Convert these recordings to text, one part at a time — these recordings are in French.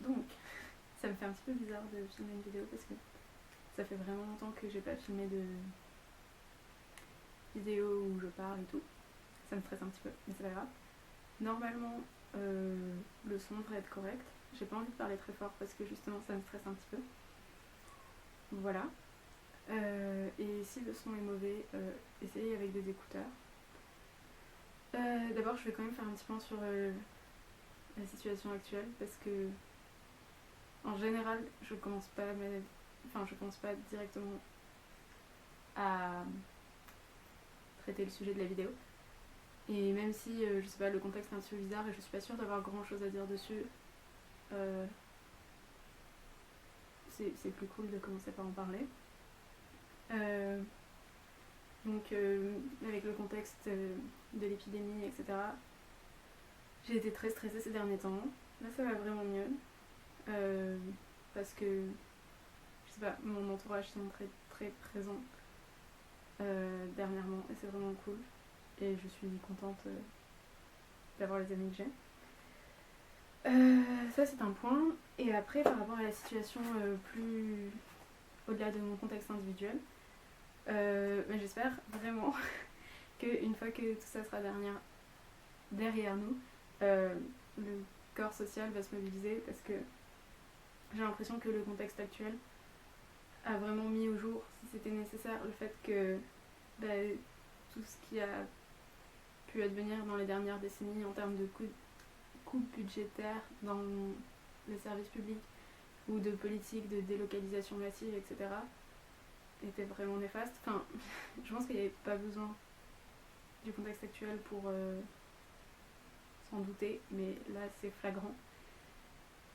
Donc, ça me fait un petit peu bizarre de filmer une vidéo parce que ça fait vraiment longtemps que j'ai pas filmé de vidéo où je parle et tout. Ça me stresse un petit peu, mais c'est pas grave. Normalement, le son devrait être correct. J'ai pas envie de parler très fort parce que justement ça me stresse un petit peu. Voilà. Et si le son est mauvais, essayez avec des écouteurs. D'abord, je vais quand même faire un petit point sur la situation actuelle parce que en général, je commence pas directement à traiter le sujet de la vidéo. Et même si, je sais pas, le contexte est un petit peu bizarre et je suis pas sûre d'avoir grand chose à dire dessus, c'est plus cool de commencer par en parler. Donc, avec le contexte de l'épidémie, etc., j'ai été très stressée ces derniers temps. Là, ça va vraiment mieux. Parce que, je sais pas, mon entourage sont très, très présents dernièrement et c'est vraiment cool. Et je suis contente d'avoir les amis que j'ai. Ça, c'est un point. Et après, par rapport à la situation plus au-delà de mon contexte individuel, j'espère vraiment qu'une fois que tout ça sera derrière nous, le corps social va se mobiliser parce que j'ai l'impression que le contexte actuel a vraiment mis au jour, si c'était nécessaire, le fait que tout ce qui a pu advenir dans les dernières décennies en termes de coupes budgétaires dans les services publics ou de politique de délocalisation massive, etc., était vraiment néfaste. Enfin, je pense qu'il n'y avait pas besoin du contexte actuel pour s'en douter, mais là c'est flagrant.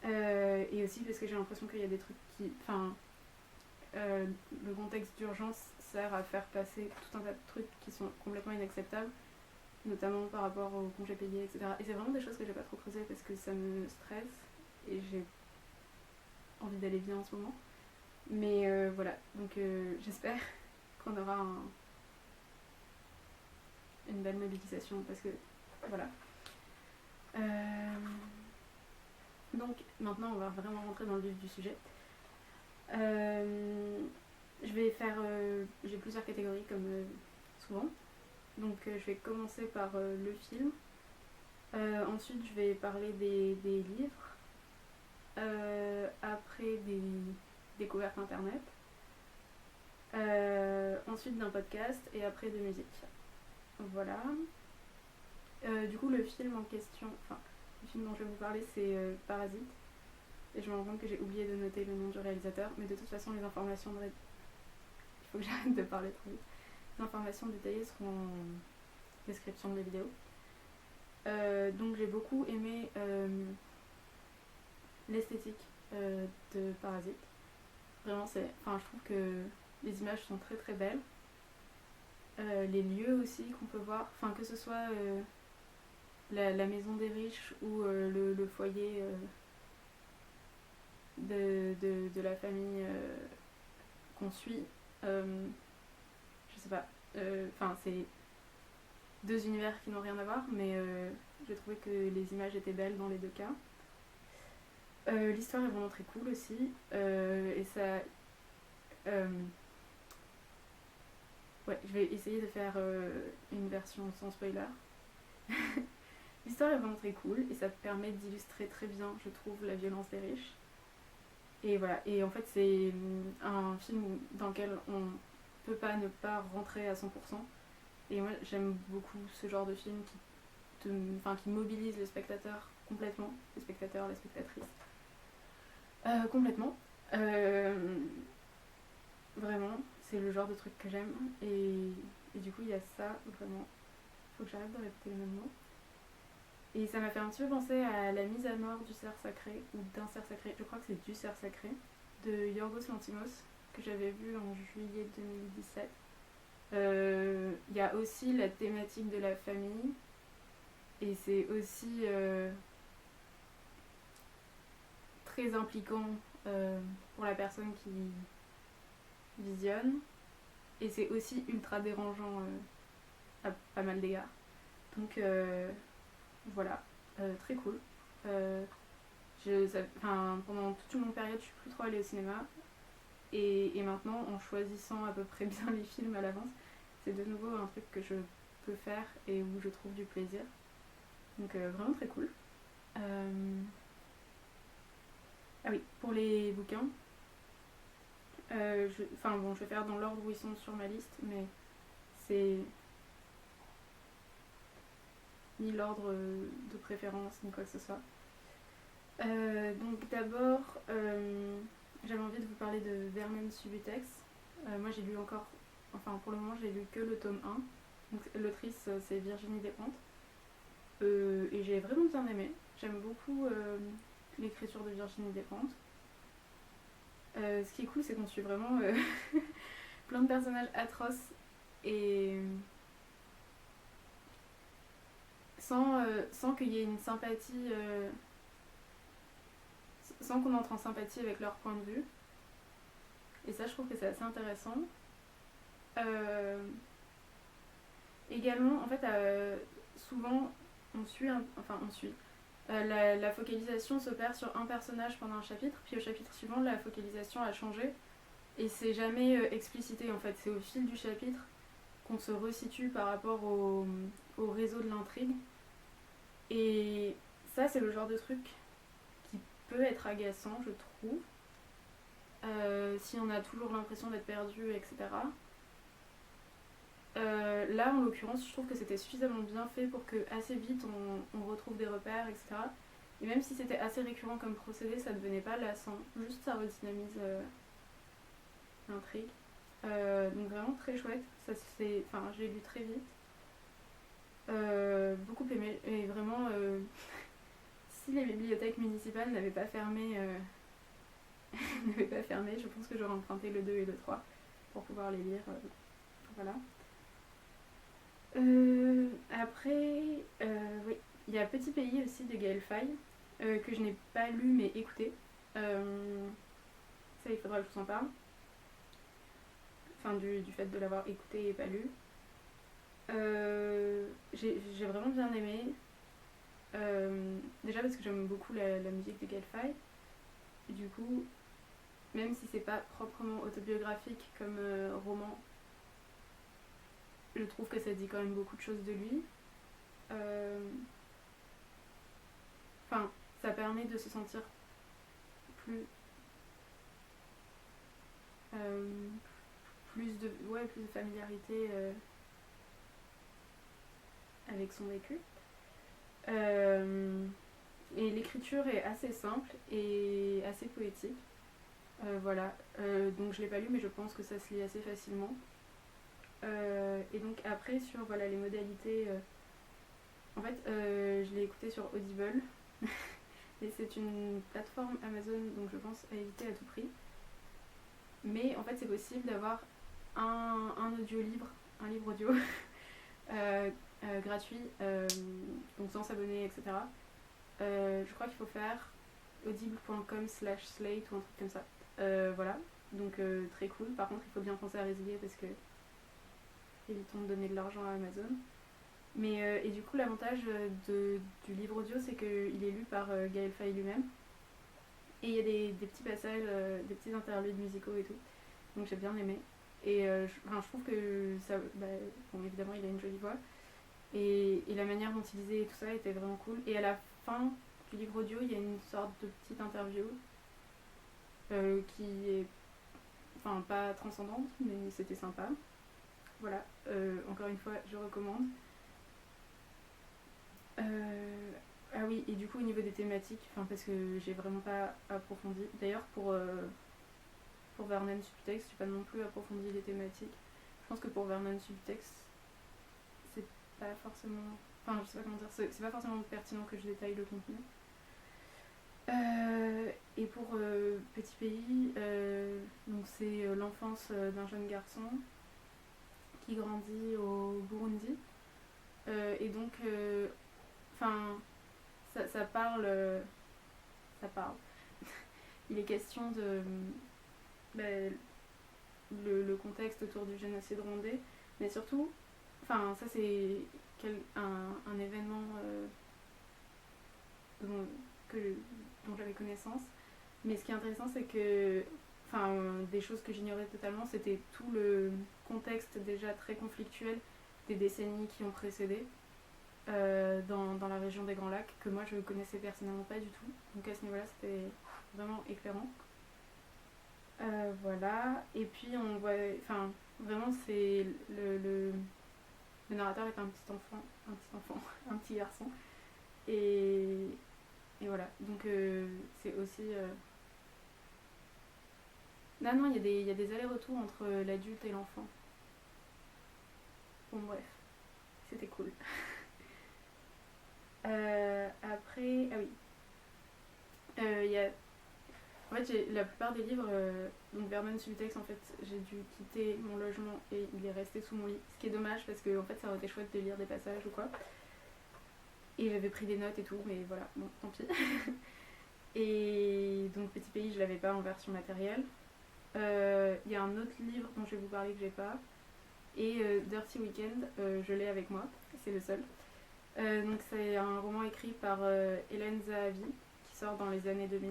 Et aussi parce que j'ai l'impression qu'il y a des trucs qui... Enfin, le contexte d'urgence sert à faire passer tout un tas de trucs qui sont complètement inacceptables, notamment par rapport aux congés payés, etc. Et c'est vraiment des choses que j'ai pas trop creusées parce que ça me stresse et j'ai envie d'aller bien en ce moment. Mais voilà, donc j'espère qu'on aura une belle mobilisation parce que voilà. Donc maintenant on va vraiment rentrer dans le vif du sujet. Je vais faire... j'ai plusieurs catégories comme souvent. Donc je vais commencer par le film. Ensuite je vais parler des livres. Après des découvertes internet. Ensuite d'un podcast et après de musique. Voilà. Du coup le film en question, enfin le film dont je vais vous parler c'est Parasite. Et je me rends compte que j'ai oublié de noter le nom du réalisateur, mais de toute façon les informations il faut que j'arrête de parler trop vite. Les informations détaillées seront en description de la vidéo. Donc j'ai beaucoup aimé l'esthétique de Parasite. Vraiment je trouve que les images sont très très belles. Les lieux aussi qu'on peut voir, enfin que ce soit la maison des riches ou le foyer de la famille qu'on suit. Je sais pas, c'est deux univers qui n'ont rien à voir, mais j'ai trouvé que les images étaient belles dans les deux cas. L'histoire est vraiment très cool aussi, et ça... je vais essayer de faire une version sans spoiler. L'histoire est vraiment très cool et ça permet d'illustrer très bien, je trouve, la violence des riches. Et voilà, et en fait c'est un film dans lequel on peut pas ne pas rentrer à 100%. Et moi j'aime beaucoup ce genre de film qui mobilise le spectateur complètement, les spectateurs, les spectatrices. Complètement. Vraiment, c'est le genre de truc que j'aime. Et du coup il y a ça, vraiment. Faut que j'arrête de répéter les mêmes mots. Et ça m'a fait un petit peu penser à la mise à mort du cerf sacré, ou d'un cerf sacré, je crois que c'est du cerf sacré, de Yorgos Lanthimos, que j'avais vu en juillet 2017. Il y a aussi la thématique de la famille, et c'est aussi très impliquant pour la personne qui visionne, et c'est aussi ultra dérangeant à pas mal d'égards. Donc voilà, très cool. Pendant toute une longue période, je suis plus trop allée au cinéma. Et maintenant, en choisissant à peu près bien les films à l'avance, c'est de nouveau un truc que je peux faire et où je trouve du plaisir. Donc vraiment très cool. Ah oui, pour les bouquins, je vais faire dans l'ordre où ils sont sur ma liste, mais c'est ni l'ordre de préférence, ni quoi que ce soit. Donc d'abord, j'avais envie de vous parler de Vernon Subutex. Moi j'ai lu pour le moment j'ai lu que le tome 1. Donc, l'autrice c'est Virginie Despentes. Et j'ai vraiment bien aimé. J'aime beaucoup l'écriture de Virginie Despentes. Ce qui est cool, c'est qu'on suit vraiment plein de personnages atroces et sans qu'il y ait une sympathie, sans qu'on entre en sympathie avec leur point de vue. Et ça, je trouve que c'est assez intéressant. Également, en fait, souvent, on suit. La focalisation s'opère sur un personnage pendant un chapitre, puis au chapitre suivant, la focalisation a changé. Et c'est jamais explicité, en fait. C'est au fil du chapitre qu'on se resitue par rapport au réseau de l'intrigue. Et ça, c'est le genre de truc qui peut être agaçant, je trouve. Si on a toujours l'impression d'être perdu, etc. Là, en l'occurrence, je trouve que c'était suffisamment bien fait pour que assez vite on retrouve des repères, etc. Et même si c'était assez récurrent comme procédé, ça ne devenait pas lassant. Juste ça redynamise l'intrigue. Donc vraiment très chouette. J'ai lu très vite. Beaucoup aimé. Et vraiment, si les bibliothèques municipales n'avaient pas fermé, je pense que j'aurais emprunté le 2 et le 3 pour pouvoir les lire. Voilà. Après, oui, il y a Petit Pays aussi de Gaël Faye, que je n'ai pas lu mais écouté. Ça, il faudra que je vous en parle. Enfin, du fait de l'avoir écouté et pas lu. J'ai vraiment bien aimé. Déjà parce que j'aime beaucoup la musique de Gaël Faye. Et du coup, même si c'est pas proprement autobiographique comme roman, je trouve que ça dit quand même beaucoup de choses de lui. Ça permet de se sentir plus de familiarité avec son vécu. Et l'écriture est assez simple et assez poétique. Voilà. Donc je l'ai pas lu, mais je pense que ça se lit assez facilement. Et donc après sur les modalités, en fait je l'ai écouté sur Audible et c'est une plateforme Amazon, donc je pense à éviter à tout prix. Mais en fait c'est possible d'avoir un audio-livre, un livre audio gratuit, donc sans s'abonner, etc. Je crois qu'il faut faire audible.com/slate ou un truc comme ça. Voilà, donc très cool. Par contre il faut bien penser à résilier parce que évitons de donner de l'argent à Amazon. Mais et du coup l'avantage du livre audio c'est qu'il est lu par Gaël Faye lui-même. Et il y a des petits passages, des petits interludes musicaux et tout. Donc j'ai bien aimé. Et je trouve que ça... évidemment il a une jolie voix. Et la manière dont il disait tout ça était vraiment cool. Et à la fin du livre audio, il y a une sorte de petite interview qui est... pas transcendante, mais c'était sympa. Voilà, encore une fois, je recommande. Ah oui, et du coup, au niveau des thématiques, parce que j'ai vraiment pas approfondi. D'ailleurs, pour Vernon Subutex, j'ai pas non plus approfondi les thématiques. Je pense que pour Vernon Subutex, c'est pas forcément... je sais pas comment dire, c'est pas forcément pertinent que je détaille le contenu. Et pour Petit Pays, donc c'est l'enfance d'un jeune garçon qui grandit au Burundi. Et donc, ça parle. Il est question de le contexte autour du génocide rwandais, mais surtout, ça c'est un événement dont dont j'avais connaissance. Mais ce qui est intéressant, c'est que, enfin, des choses que j'ignorais totalement, c'était tout le contexte déjà très conflictuel des décennies qui ont précédé dans la région des Grands Lacs, que moi je connaissais personnellement pas du tout. Donc à ce niveau-là, c'était vraiment éclairant. Voilà, et puis on voit, enfin, vraiment c'est le narrateur est un petit garçon, et, et voilà, donc c'est aussi... Non, il y a des allers-retours entre l'adulte et l'enfant. Bon bref, c'était cool. Après, ah oui, il y a... En fait, la plupart des livres, donc Vernon Subutex, en fait, j'ai dû quitter mon logement et il est resté sous mon lit. Ce qui est dommage parce que en fait, ça aurait été chouette de lire des passages ou quoi. Et j'avais pris des notes et tout, mais voilà, bon, tant pis. Et donc Petit Pays, je l'avais pas en version matérielle. Il y a un autre livre dont je vais vous parler que j'ai pas. Et Dirty Weekend, je l'ai avec moi, c'est le seul. Donc c'est un roman écrit par Hélène Zahavi qui sort dans les années 2000.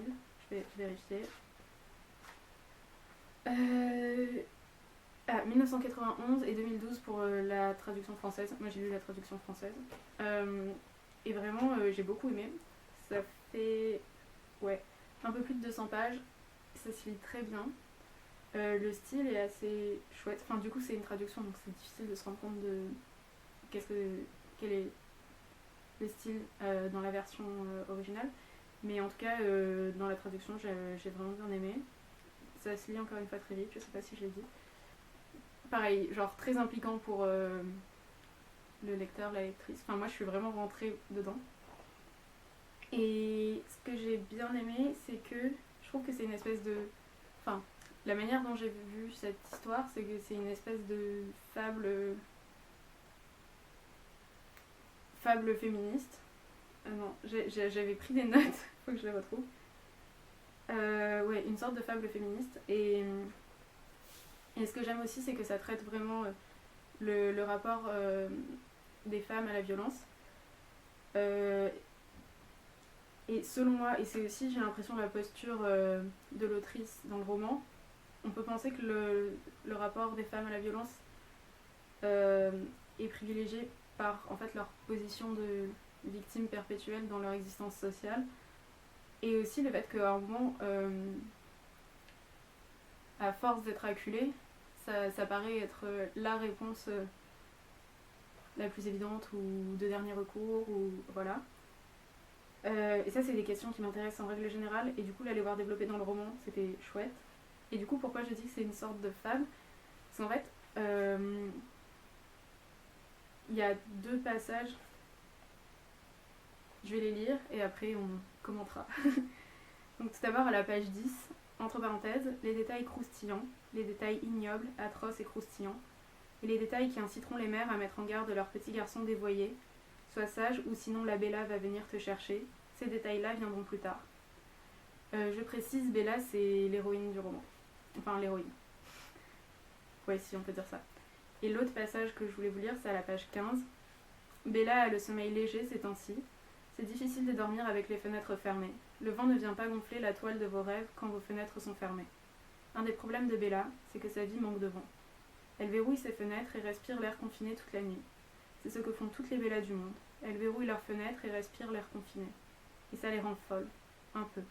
Je vais vérifier. 1991 et 2012 pour la traduction française. Moi j'ai lu la traduction française. Et vraiment j'ai beaucoup aimé. Ça fait un peu plus de 200 pages. Ça se lit très bien. Le style est assez chouette. Enfin du coup c'est une traduction donc c'est difficile de se rendre compte de quel est le style dans la version originale. Mais en tout cas, dans la traduction, j'ai vraiment bien aimé. Ça se lit encore une fois très vite, je sais pas si je l'ai dit. Pareil, genre très impliquant pour le lecteur, la lectrice. Enfin, moi, je suis vraiment rentrée dedans. Et ce que j'ai bien aimé, c'est que je trouve que c'est une espèce de... Enfin, la manière dont j'ai vu cette histoire, c'est que c'est une espèce de fable féministe. Non, j'avais pris des notes, faut que je les retrouve. Ouais, une sorte de fable féministe. Et ce que j'aime aussi, c'est que ça traite vraiment le rapport des femmes à la violence. Et selon moi, et c'est aussi, j'ai l'impression, la posture de l'autrice dans le roman, on peut penser que le rapport des femmes à la violence est privilégié par en fait leur position de victimes perpétuelles dans leur existence sociale, et aussi le fait qu'à un moment, à force d'être acculé, ça paraît être la réponse la plus évidente ou de dernier recours, ou voilà. Et ça, c'est des questions qui m'intéressent en règle générale, et du coup, là, les voir développer dans le roman, c'était chouette. Et du coup, pourquoi je dis que c'est une sorte de fable ? Parce qu'en fait, il y a 2 passages. Je vais les lire et après on commentera. Donc tout d'abord à la page 10, entre parenthèses, les détails croustillants, les détails ignobles, atroces et croustillants, et les détails qui inciteront les mères à mettre en garde leurs petits garçons dévoyés. Sois sage ou sinon la Bella va venir te chercher. Ces détails-là viendront plus tard. Je précise, Bella c'est l'héroïne du roman. Enfin l'héroïne. Ouais, si on peut dire ça. Et l'autre passage que je voulais vous lire, c'est à la page 15. Bella a le sommeil léger ces temps-ci. C'est difficile de dormir avec les fenêtres fermées. Le vent ne vient pas gonfler la toile de vos rêves quand vos fenêtres sont fermées. Un des problèmes de Bella, c'est que sa vie manque de vent. Elle verrouille ses fenêtres et respire l'air confiné toute la nuit. C'est ce que font toutes les Bellas du monde. Elles verrouillent leurs fenêtres et respirent l'air confiné. Et ça les rend folles. Un peu.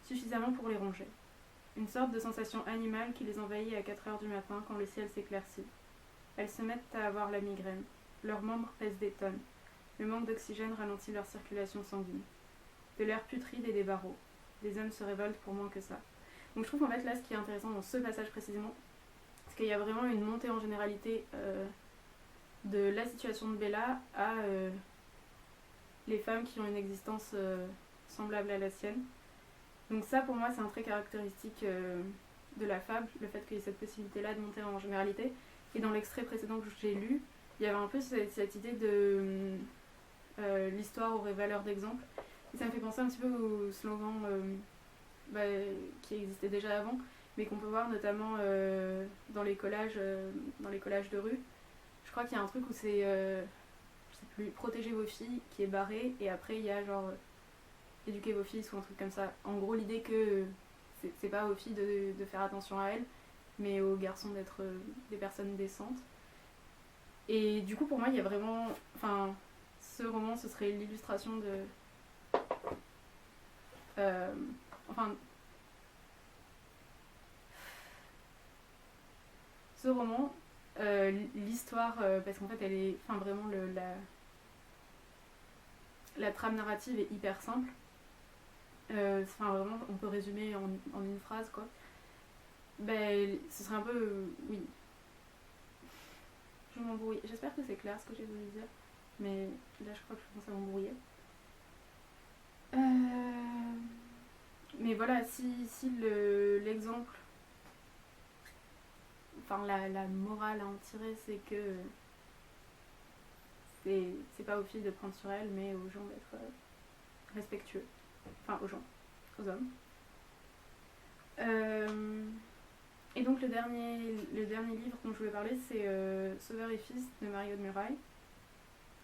Suffisamment pour les ronger. Une sorte de sensation animale qui les envahit à 4h du matin quand le ciel s'éclaircit. Elles se mettent à avoir la migraine. Leurs membres pèsent des tonnes. Le manque d'oxygène ralentit leur circulation sanguine. De l'air putride et des barreaux. Des hommes se révoltent pour moins que ça. Donc je trouve qu'en fait là, ce qui est intéressant dans ce passage précisément, c'est qu'il y a vraiment une montée en généralité de la situation de Bella à les femmes qui ont une existence semblable à la sienne. Donc ça pour moi c'est un trait caractéristique de la fable, le fait qu'il y ait cette possibilité-là de monter en généralité. Et dans l'extrait précédent que j'ai lu, il y avait un peu cette idée de l'histoire aurait valeur d'exemple. Et ça me fait penser un petit peu au slogan qui existait déjà avant, mais qu'on peut voir notamment dans les collages de rue. Je crois qu'il y a un truc où c'est, je sais plus, protéger vos filles qui est barré, et après il y a genre éduquer vos fils ou un truc comme ça. En gros, l'idée que c'est pas aux filles de faire attention à elles, mais aux garçons d'être des personnes décentes. Et du coup, pour moi, il y a vraiment... Enfin, ce roman, ce serait l'illustration de... enfin... Ce roman, l'histoire, parce qu'en fait, elle est... Enfin, vraiment, la trame narrative est hyper simple. Enfin, vraiment, on peut résumer en une phrase, quoi. Ben, ce serait un peu... oui. Je m'embrouille. J'espère que c'est clair ce que j'ai voulu dire. Mais là, je crois que je commence à m'embrouiller. Mais voilà, si l'exemple... Enfin, la morale à en tirer, c'est que... C'est pas aux filles de prendre sur elles, mais aux gens d'être respectueux. Enfin, aux gens. Aux hommes. Et donc le dernier livre dont je voulais parler, c'est Sauveur et Fils de Marie-Aude Murail.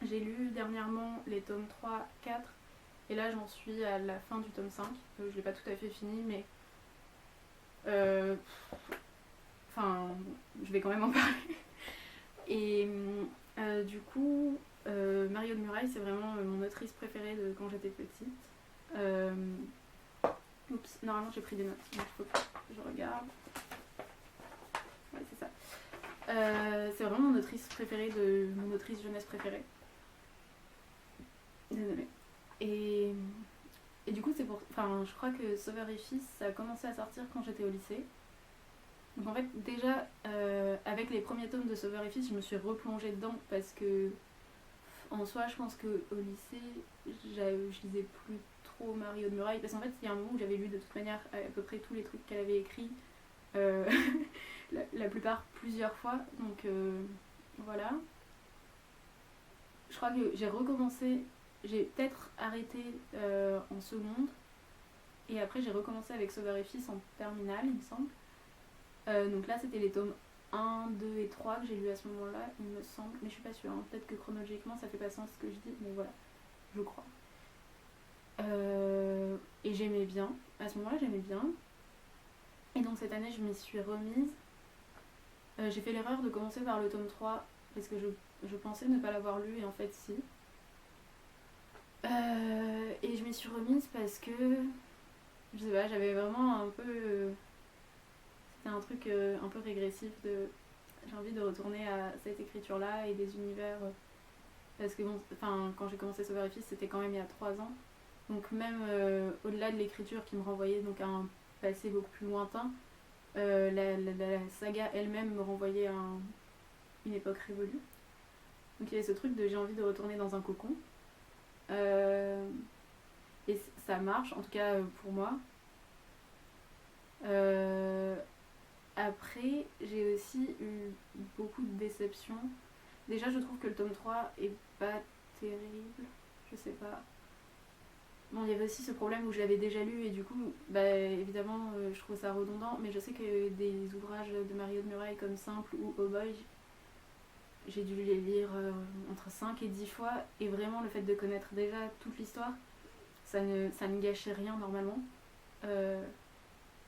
J'ai lu dernièrement les tomes 3, 4, et là j'en suis à la fin du tome 5. Je l'ai pas tout à fait fini, mais... Enfin, je vais quand même en parler. Et du coup, Marie-Aude Murail, c'est vraiment mon autrice préférée de quand j'étais petite. Oups, normalement j'ai pris des notes, donc il faut que je regarde. Ouais, c'est ça. C'est vraiment mon autrice préférée, mon autrice jeunesse préférée. Désolée. Et du coup, c'est pour... Enfin, je crois que Sauveur et Fils, ça a commencé à sortir quand j'étais au lycée. Donc en fait, déjà, avec les premiers tomes de Sauveur et Fils, je me suis replongée dedans parce que, en soi, je pense qu'au lycée, je lisais plus trop Marie-Aude Murail. Parce qu'en fait, il y a un moment où j'avais lu de toute manière à peu près tous les trucs qu'elle avait écrits. La plupart plusieurs fois. Donc voilà. Je crois que j'ai recommencé, j'ai peut-être arrêté en seconde. Et après, j'ai recommencé avec Sauveur et Fils en terminale, il me semble. Donc là, c'était les tomes 1, 2 et 3 que j'ai lu à ce moment-là, il me semble. Mais je suis pas sûre, hein. Peut-être que chronologiquement, ça fait pas sens ce que je dis, mais voilà, je crois. Et j'aimais bien. À ce moment-là, j'aimais bien. Et donc cette année, je m'y suis remise. J'ai fait l'erreur de commencer par le tome 3 parce que je pensais ne pas l'avoir lu et en fait si. Et je m'y suis remise parce que, je sais pas, j'avais vraiment un peu... c'était un truc un peu régressif de... J'ai envie de retourner à cette écriture-là et des univers... parce que bon, enfin, quand j'ai commencé Sauveur et Fils, c'était quand même il y a 3 ans. Donc même au-delà de l'écriture qui me renvoyait donc à un passé beaucoup plus lointain, la saga elle-même me renvoyait à une époque révolue. Donc il y avait ce truc de j'ai envie de retourner dans un cocon. Et ça marche, en tout cas pour moi. Après, j'ai aussi eu beaucoup de déceptions. Déjà, je trouve que le tome 3 est pas terrible. Je sais pas. Bon, il y avait aussi ce problème où je l'avais déjà lu et du coup, bah évidemment, je trouve ça redondant. Mais je sais que des ouvrages de Marie-Aude Murail comme Simple ou Oh Boy, j'ai dû les lire entre 5 et 10 fois. Et vraiment, le fait de connaître déjà toute l'histoire, ça ne gâchait rien normalement.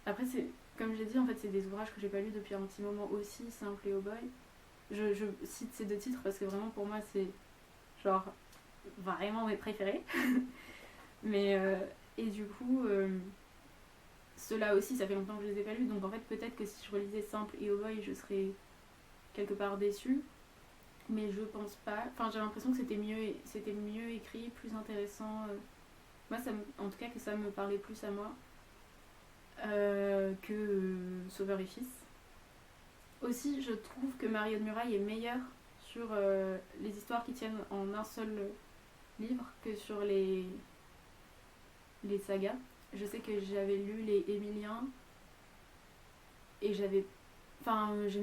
Après, c'est, comme j'ai dit, en fait, c'est des ouvrages que j'ai pas lus depuis un petit moment aussi, Simple et Oh Boy. Je cite ces 2 titres parce que vraiment pour moi, c'est genre vraiment mes préférés. Mais, et du coup, ceux-là aussi, ça fait longtemps que je les ai pas lus, donc en fait, peut-être que si je relisais Simple et Oh Boy, je serais quelque part déçue. Mais je pense pas. Enfin, j'ai l'impression que c'était mieux écrit, plus intéressant. Moi, en tout cas, que ça me parlait plus à moi que Sauveur et Fils. Aussi, je trouve que Marie-Aude Murail est meilleure sur les histoires qui tiennent en un seul livre que sur les sagas. Je sais que j'avais lu les Émiliens et j'aimais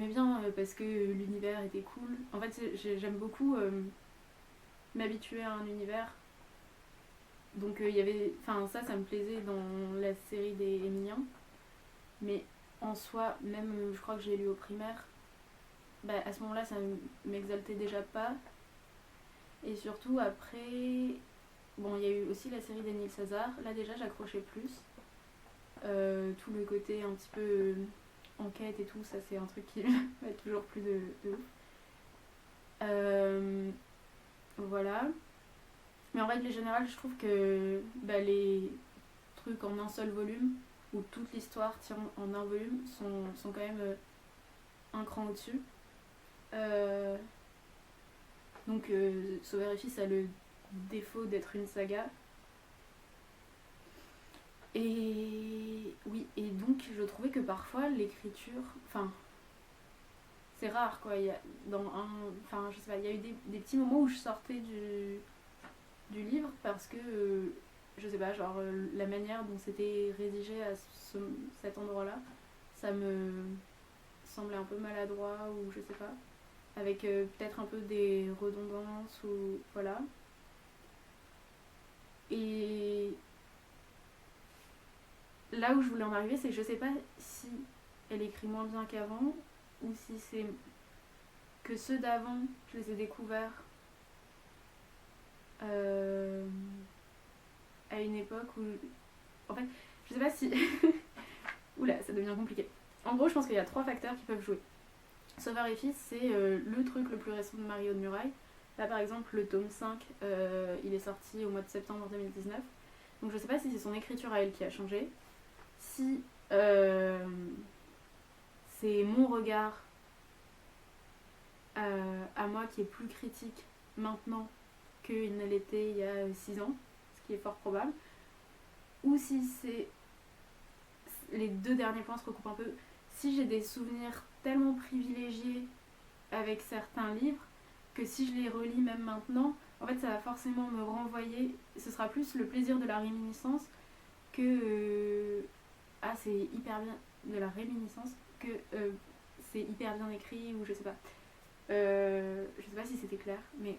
bien parce que l'univers était cool. En fait, j'aime beaucoup m'habituer à un univers. Donc il y avait... Enfin, ça me plaisait dans la série des Émiliens. Mais en soi, même je crois que je l'ai lu au primaire, bah, à ce moment-là, ça m'exaltait déjà pas. Et surtout, après, bon, il y a eu aussi la série d'Émile César. Là déjà j'accrochais plus. Tout le côté un petit peu enquête et tout, ça c'est un truc qui m'a toujours plu de ouf. Voilà. Mais en règle générale, je trouve que les trucs en un seul volume, où toute l'histoire tient en un volume, sont quand même un cran au-dessus. Donc Sauveur et Fils a le défaut d'être une saga. Et oui, et donc je trouvais que parfois l'écriture, enfin c'est rare quoi, il y a je sais pas, il y a eu des petits moments où je sortais du livre parce que je sais pas, genre la manière dont c'était rédigé à cet endroit-là, ça me semblait un peu maladroit ou je sais pas, avec peut-être un peu des redondances ou voilà. Et là où je voulais en arriver, c'est que je sais pas si elle écrit moins bien qu'avant ou si c'est que ceux d'avant, je les ai découverts à une époque où... En fait, je sais pas si... Oula, ça devient compliqué. En gros, je pense qu'il y a 3 facteurs qui peuvent jouer. Sauveur et Fils, c'est le truc le plus récent de Mario de Muraille. Là, par exemple, le tome 5, il est sorti au mois de septembre 2019. Donc je sais pas si c'est son écriture à elle qui a changé. Si c'est mon regard à moi qui est plus critique maintenant qu'il ne l'était il y a 6 ans, ce qui est fort probable, ou si c'est les 2 derniers points se recoupent un peu, si j'ai des souvenirs tellement privilégiés avec certains livres que si je les relis même maintenant, en fait ça va forcément me renvoyer, ce sera plus le plaisir de la réminiscence que c'est hyper bien de la réminiscence que c'est hyper bien écrit ou je sais pas. Je sais pas si c'était clair, mais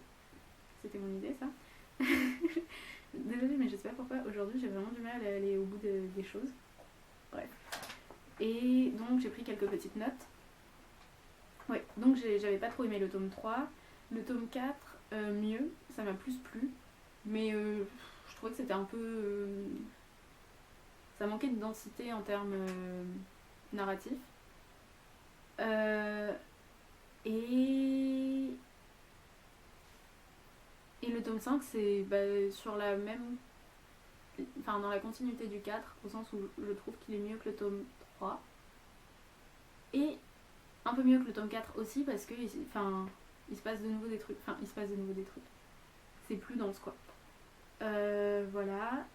c'était mon idée ça. Désolée, mais je sais pas pourquoi aujourd'hui j'ai vraiment du mal à aller au bout des choses. Bref. Et donc j'ai pris quelques petites notes. Ouais, donc j'avais pas trop aimé le tome 3. Le tome 4, mieux, ça m'a plus plu. Mais je trouvais que c'était un peu... ça manquait de densité en termes narratifs. Et le tome 5, c'est sur la même... Enfin, dans la continuité du 4, au sens où je trouve qu'il est mieux que le tome 3. Et un peu mieux que le tome 4 aussi, parce que il se passe de nouveau des trucs. Enfin, il se passe de nouveau des trucs. C'est plus dense, quoi. Voilà.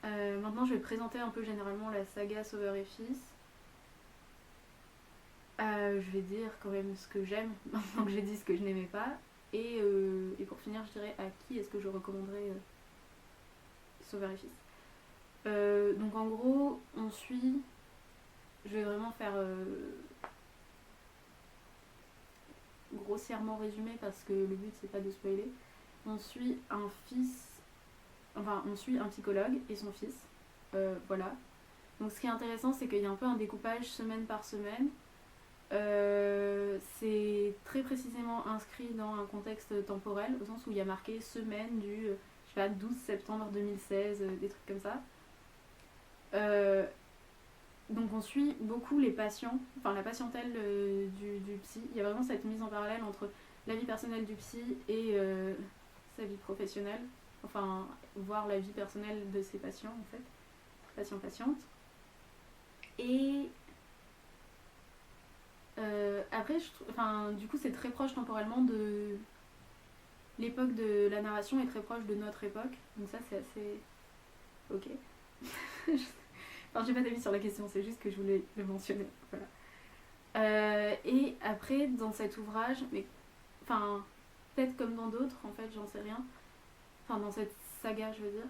Maintenant, je vais présenter un peu généralement la saga Sauveur et Fils. Je vais dire quand même ce que j'aime, maintenant que j'ai dit ce que je n'aimais pas. Et pour finir, je dirais à qui est-ce que je recommanderais Sauveur et Fils. Donc en gros, on suit... Je vais vraiment faire grossièrement résumé parce que le but c'est pas de spoiler. On suit un psychologue et son fils. Voilà. Donc ce qui est intéressant, c'est qu'il y a un peu un découpage semaine par semaine. C'est très précisément inscrit dans un contexte temporel, au sens où il y a marqué semaine du 12 septembre 2016, des trucs comme ça. Donc on suit beaucoup les patients, enfin la patientèle du psy. Il y a vraiment cette mise en parallèle entre la vie personnelle du psy et sa vie professionnelle. Enfin, voir la vie personnelle de ses patients en fait, patients-patientes. Et après, du coup, c'est très proche temporellement de l'époque de la narration est très proche de notre époque. Donc ça, c'est assez ok. Enfin, j'ai pas d'avis sur la question, c'est juste que je voulais le mentionner. Voilà. Et après, dans cet ouvrage, mais enfin, peut-être comme dans d'autres, en fait, j'en sais rien. Enfin, dans cette saga, je veux dire.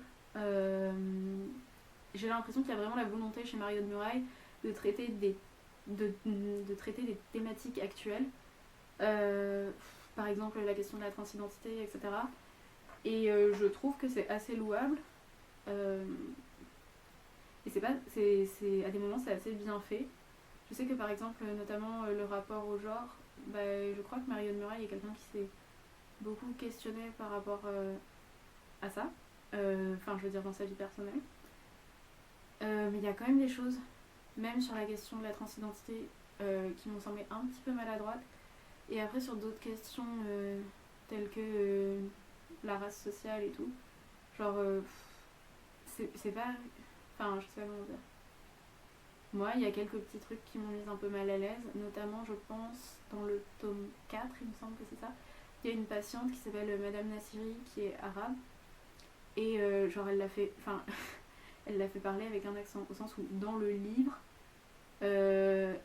J'ai l'impression qu'il y a vraiment la volonté chez Mario de Muraille de traiter des thématiques actuelles. Par exemple, la question de la transidentité, etc. Et je trouve que c'est assez louable. Et à des moments, c'est assez bien fait. Je sais que par exemple, notamment le rapport au genre, je crois que Mario de Muraille est quelqu'un qui s'est beaucoup questionné par rapport à ça. enfin je veux dire dans sa vie personnelle. Mais il y a quand même des choses, même sur la question de la transidentité, qui m'ont semblé un petit peu maladroites. Et après sur d'autres questions telles que la race sociale et tout, genre c'est pas... Enfin je sais pas comment dire. Moi, il y a quelques petits trucs qui m'ont mis un peu mal à l'aise, notamment, je pense, dans le tome 4, il me semble que c'est ça. Il y a une patiente qui s'appelle Madame Nassiri, qui est arabe, et genre, elle l'a fait, enfin, elle l'a fait parler avec un accent, au sens où, dans le livre, elle,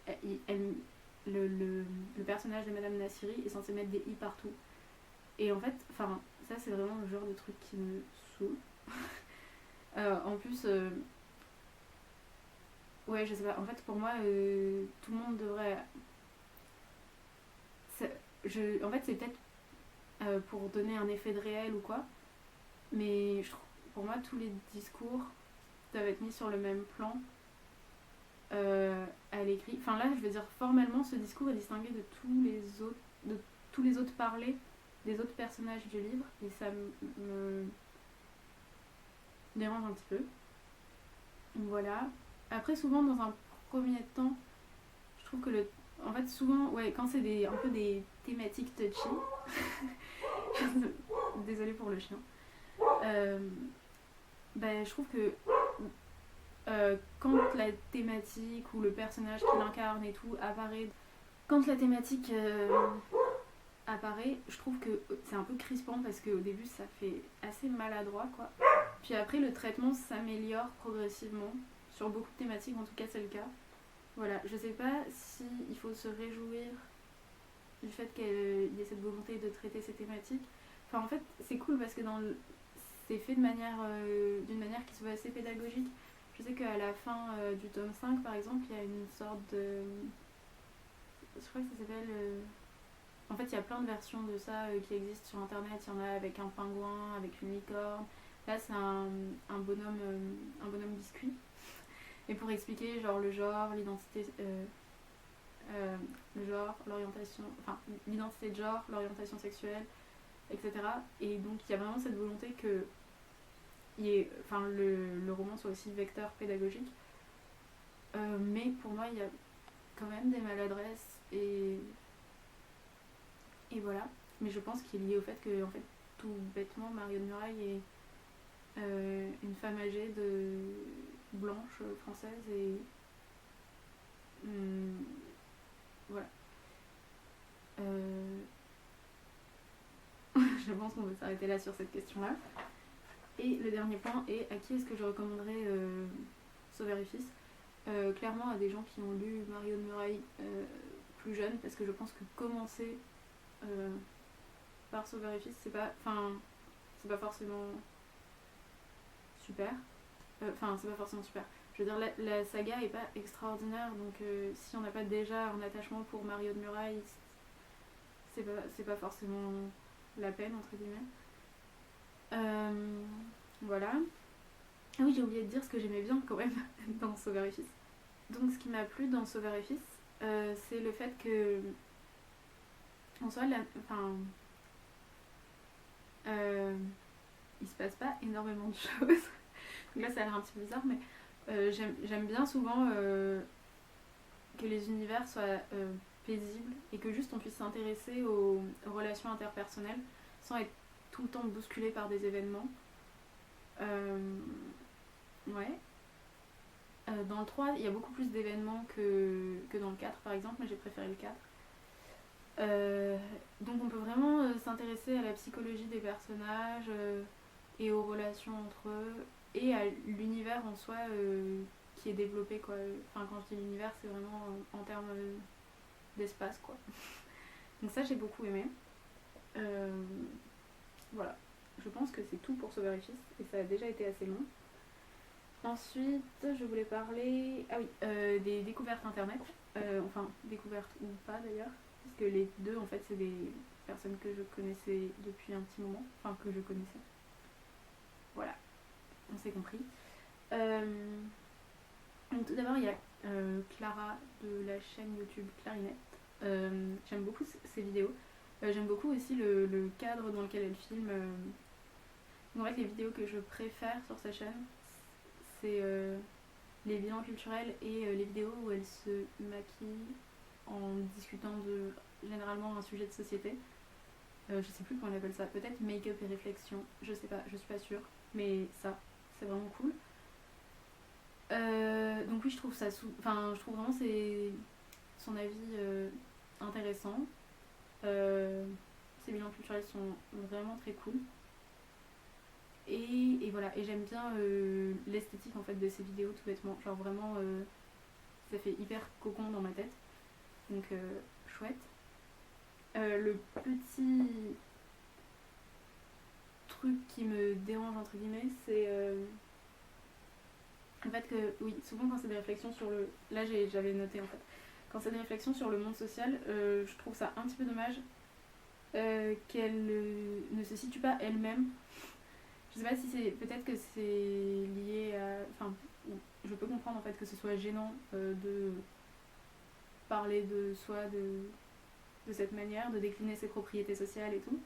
le personnage de Madame Nassiri est censé mettre des i partout. Et en fait, enfin, ça, c'est vraiment le genre de truc qui me saoule. En plus... ouais, je sais pas. En fait, pour moi, tout le monde devrait. En fait, c'est peut-être pour donner un effet de réel ou quoi. Mais pour moi, tous les discours doivent être mis sur le même plan à l'écrit. Enfin, là, je veux dire, formellement, ce discours est distingué de tous les autres parlers des autres personnages du livre. Et ça me dérange un petit peu. Voilà. Après, souvent, dans un premier temps, je trouve que en fait, souvent, ouais, quand c'est un peu des thématiques touchy, désolée pour le chien, ben, je trouve que quand la thématique ou le personnage qui l'incarne et tout apparaît, quand la thématique apparaît, je trouve que c'est un peu crispant parce qu'au début, ça fait assez maladroit, quoi. Puis après, le traitement s'améliore progressivement. Sur beaucoup de thématiques, en tout cas c'est le cas. Voilà, je sais pas si il faut se réjouir du fait qu'il y ait cette volonté de traiter ces thématiques. Enfin en fait c'est cool parce que c'est fait d'une manière qui se veut assez pédagogique. Je sais qu'à la fin du tome 5 par exemple, il y a une sorte de... Je crois que ça s'appelle... En fait il y a plein de versions de ça qui existent sur internet. Il y en a avec un pingouin, avec une licorne. Là c'est un bonhomme biscuit. Et pour expliquer genre le genre, l'identité, le genre, l'orientation, enfin l'identité de genre, l'orientation sexuelle, etc. Et donc il y a vraiment cette volonté que le roman soit aussi vecteur pédagogique. Mais pour moi il y a quand même des maladresses et voilà. Mais je pense qu'il est lié au fait que en fait tout bêtement Marion Muraille est une femme âgée blanche française et voilà. Je pense qu'on va s'arrêter là sur cette question là. Et le dernier point est à qui est-ce que je recommanderais Sauveur et Fils. Clairement à des gens qui ont lu Mario de Muraille plus jeunes, parce que je pense que commencer par Sauveur et Fils c'est pas forcément super. C'est pas forcément super. Je veux dire, la saga est pas extraordinaire, donc si on n'a pas déjà un attachement pour Mario de Muraille, c'est pas forcément la peine, entre guillemets. Voilà. Ah oui, j'ai oublié de dire ce que j'aimais bien quand même dans Sauveur et Fils. Donc ce qui m'a plu dans Sauveur et Fils, c'est le fait que en soi, il se passe pas énormément de choses. Donc là ça a l'air un petit peu bizarre, mais j'aime bien souvent que les univers soient paisibles et que juste on puisse s'intéresser aux relations interpersonnelles sans être tout le temps bousculé par des événements. Ouais. Dans le 3, il y a beaucoup plus d'événements que dans le 4 par exemple, mais j'ai préféré le 4. Donc on peut vraiment s'intéresser à la psychologie des personnages et aux relations entre eux et à l'univers en soi qui est développé, quoi. Enfin quand je dis l'univers c'est vraiment en termes d'espace, quoi. Donc ça j'ai beaucoup aimé. Voilà, je pense que c'est tout pour Sauveur et Fils et ça a déjà été assez long. Ensuite je voulais parler des découvertes internet, enfin découvertes ou pas d'ailleurs, parce que les deux en fait c'est des personnes que je connaissais depuis un petit moment, enfin que je connaissais. Voilà, on s'est compris. Donc tout d'abord il y a Clara de la chaîne YouTube Clarinette. J'aime beaucoup ses vidéos. J'aime beaucoup aussi le cadre dans lequel elle filme. Donc en fait, les vidéos que je préfère sur sa chaîne, c'est les bilans culturels et les vidéos où elle se maquille en discutant de généralement un sujet de société. Je sais plus comment on appelle ça, peut-être make-up et réflexion, je sais pas, je suis pas sûre, mais ça, c'est vraiment cool. Donc oui, je trouve ça je trouve vraiment son avis intéressant. Ses bilans culturels sont vraiment très cool. Et voilà, et j'aime bien l'esthétique en fait de ces vidéos tout bêtement. Genre vraiment, ça fait hyper cocon dans ma tête. Donc chouette. Le petit truc qui me dérange entre guillemets, c'est en fait que, oui, souvent quand c'est des réflexions sur le... Là j'avais noté en fait. Quand c'est des réflexions sur le monde social, je trouve ça un petit peu dommage qu'elle ne se situe pas elle-même. Je sais pas si c'est... Peut-être que c'est lié à... Enfin, je peux comprendre en fait que ce soit gênant de parler de soi de cette manière, de décliner ses propriétés sociales et tout.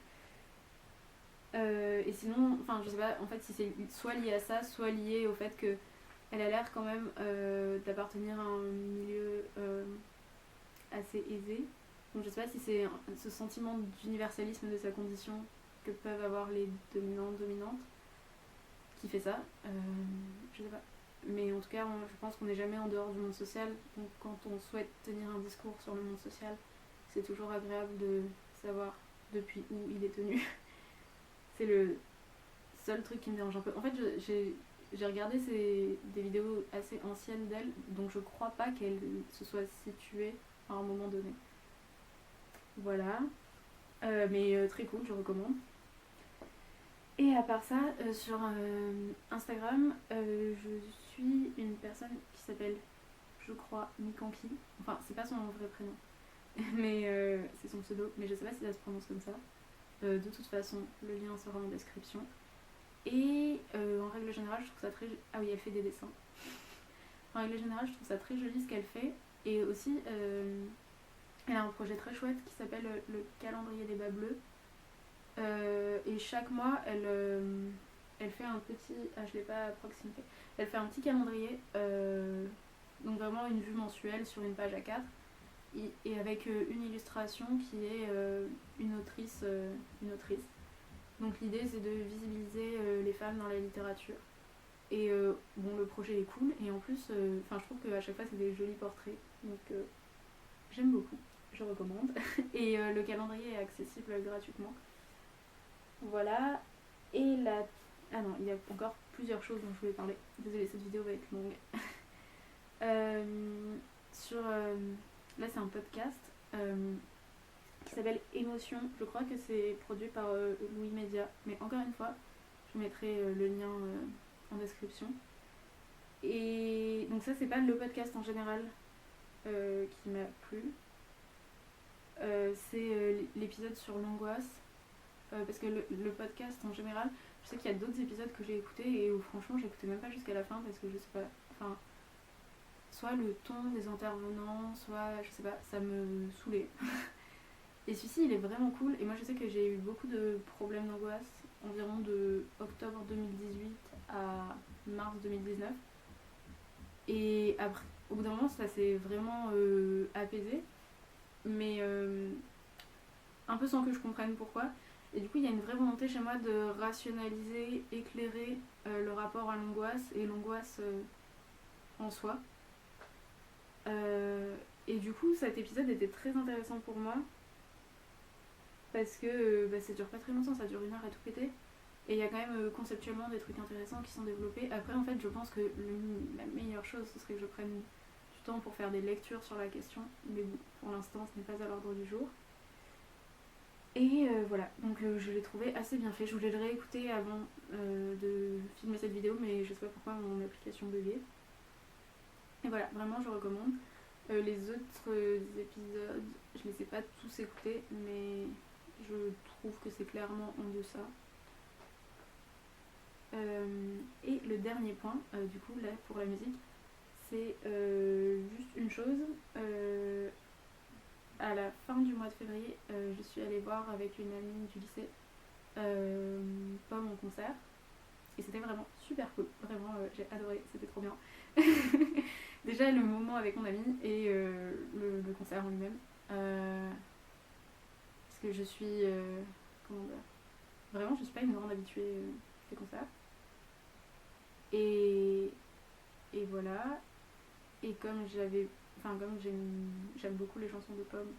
Et sinon, enfin je sais pas, en fait si c'est soit lié à ça, soit lié au fait que elle a l'air quand même d'appartenir à un milieu assez aisé. Donc je sais pas si c'est ce sentiment d'universalisme de sa condition que peuvent avoir les dominantes qui fait ça. Je sais pas. Mais en tout cas, je pense qu'on n'est jamais en dehors du monde social. Donc quand on souhaite tenir un discours sur le monde social, c'est toujours agréable de savoir depuis où il est tenu. C'est le seul truc qui me dérange un peu. En fait, j'ai regardé des vidéos assez anciennes d'elle, donc je crois pas qu'elle se soit située à un moment donné. Voilà. Mais très cool, je recommande. Et à part ça, sur Instagram, je suis une personne qui s'appelle, je crois, Mikanki. Enfin, c'est pas son vrai prénom, mais c'est son pseudo. Mais je sais pas si ça se prononce comme ça. De toute façon, le lien sera en description. Et en règle générale, je trouve ça très... Ah oui, elle fait des dessins. En règle générale, je trouve ça très joli ce qu'elle fait. Et aussi, elle a un projet très chouette qui s'appelle le calendrier des bas bleus. Et chaque mois, elle fait un petit... Ah, je l'ai pas à proximité. Elle fait un petit calendrier. Donc vraiment une vue mensuelle sur une page A4. Et avec une illustration qui est une autrice. Donc l'idée c'est de visibiliser les femmes dans la littérature. Et bon, le projet est cool et en plus, je trouve qu'à chaque fois c'est des jolis portraits. Donc j'aime beaucoup, je recommande. Et le calendrier est accessible gratuitement. Voilà. Et la... Ah non, il y a encore plusieurs choses dont je voulais parler. Désolée, cette vidéo va être longue. Là c'est un podcast qui s'appelle Émotion. Je crois que c'est produit par Louis Média. Mais encore une fois, je mettrai le lien en description. Et donc ça, c'est pas le podcast en général qui m'a plu. C'est l'épisode sur l'angoisse. Parce que le podcast en général, je sais qu'il y a d'autres épisodes que j'ai écoutés et où franchement j'écoutais même pas jusqu'à la fin parce que je sais pas... Enfin, soit le ton des intervenants, soit je sais pas, ça me saoulait. Et celui-ci il est vraiment cool et moi je sais que j'ai eu beaucoup de problèmes d'angoisse environ de octobre 2018 à mars 2019 et après au bout d'un moment ça s'est vraiment apaisé mais un peu sans que je comprenne pourquoi et du coup il y a une vraie volonté chez moi de rationaliser, éclairer le rapport à l'angoisse et l'angoisse en soi et du coup cet épisode était très intéressant pour moi parce que ça dure pas très longtemps, ça dure 1 heure à tout péter. Et il y a quand même conceptuellement des trucs intéressants qui sont développés. Après, en fait, je pense que la meilleure chose, ce serait que je prenne du temps pour faire des lectures sur la question. Mais bon, pour l'instant, ce n'est pas à l'ordre du jour. Et voilà, donc je l'ai trouvé assez bien fait. Je voulais le réécouter avant de filmer cette vidéo, mais je sais pas pourquoi mon application buguait. Et voilà, vraiment, je recommande. Les autres épisodes, je les ai pas tous écoutés, mais... je trouve que c'est clairement en deçà. Et le dernier point, du coup, là, pour la musique, c'est juste une chose. À la fin du mois de février, je suis allée voir avec une amie du lycée Pomme en concert. Et c'était vraiment super cool. Vraiment, j'ai adoré, c'était trop bien. Déjà le moment avec mon ami et le concert en lui-même. Parce que je suis... comment dire, vraiment, je suis pas une grande habituée des concerts. Et, et voilà. Et comme comme j'aime beaucoup les chansons de Pomme,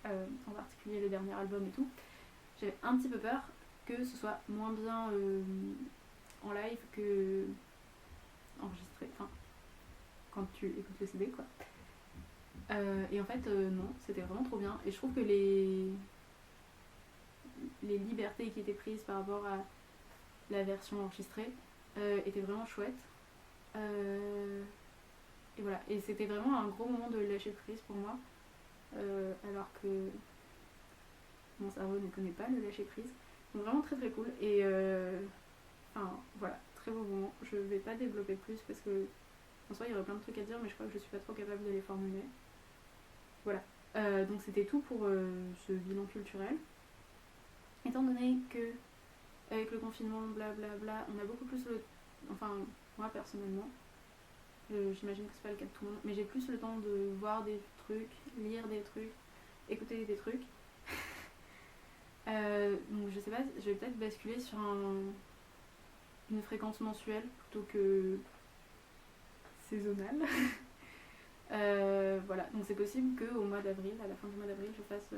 en particulier le dernier album et tout, j'avais un petit peu peur que ce soit moins bien en live que enregistré, enfin quand tu écoutes le CD quoi. Et en fait non, c'était vraiment trop bien et je trouve que les libertés qui étaient prises par rapport à la version enregistrée étaient vraiment chouettes. Et voilà, et c'était vraiment un gros moment de lâcher prise pour moi, alors que mon cerveau ne connaît pas le lâcher prise. Donc vraiment très très cool. Et enfin voilà, très beau moment. Je vais pas développer plus parce que en soi il y aurait plein de trucs à dire, mais je crois que je suis pas trop capable de les formuler. Voilà. Donc c'était tout pour ce bilan culturel. Étant donné que avec le confinement, blablabla, on a beaucoup plus le... Enfin, moi personnellement, j'imagine que c'est pas le cas de tout le monde, mais j'ai plus le temps de voir des trucs, lire des trucs, écouter des trucs. Donc je sais pas, je vais peut-être basculer sur une fréquence mensuelle plutôt que saisonnale. Voilà, donc c'est possible qu'au mois d'avril, à la fin du mois d'avril, je fasse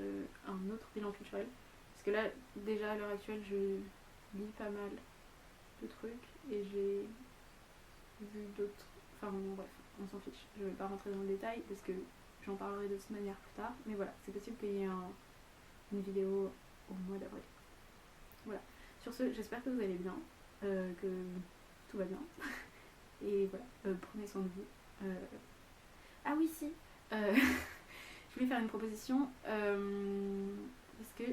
un autre bilan culturel. Parce que là, déjà à l'heure actuelle, je lis pas mal de trucs et j'ai vu d'autres. Enfin bon, bref, on s'en fiche. Je vais pas rentrer dans le détail parce que j'en parlerai de toute manière plus tard. Mais voilà, c'est possible qu'il y ait une vidéo au mois d'avril. Voilà. Sur ce, j'espère que vous allez bien, que tout va bien. Et voilà, prenez soin de vous. Ah oui, si. Je voulais faire une proposition parce que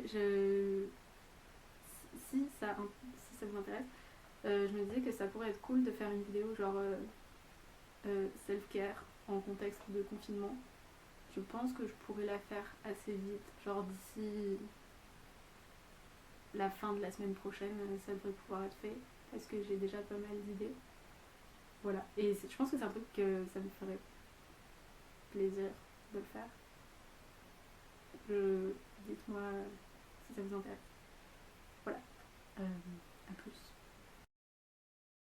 si ça vous intéresse, je me disais que ça pourrait être cool de faire une vidéo genre self-care en contexte de confinement. Je pense que je pourrais la faire assez vite, genre d'ici la fin de la semaine prochaine, ça devrait pouvoir être fait parce que j'ai déjà pas mal d'idées. Voilà, et je pense que c'est un truc que ça me ferait plaisir de le faire. Dites-moi si ça vous intéresse. Voilà, à plus.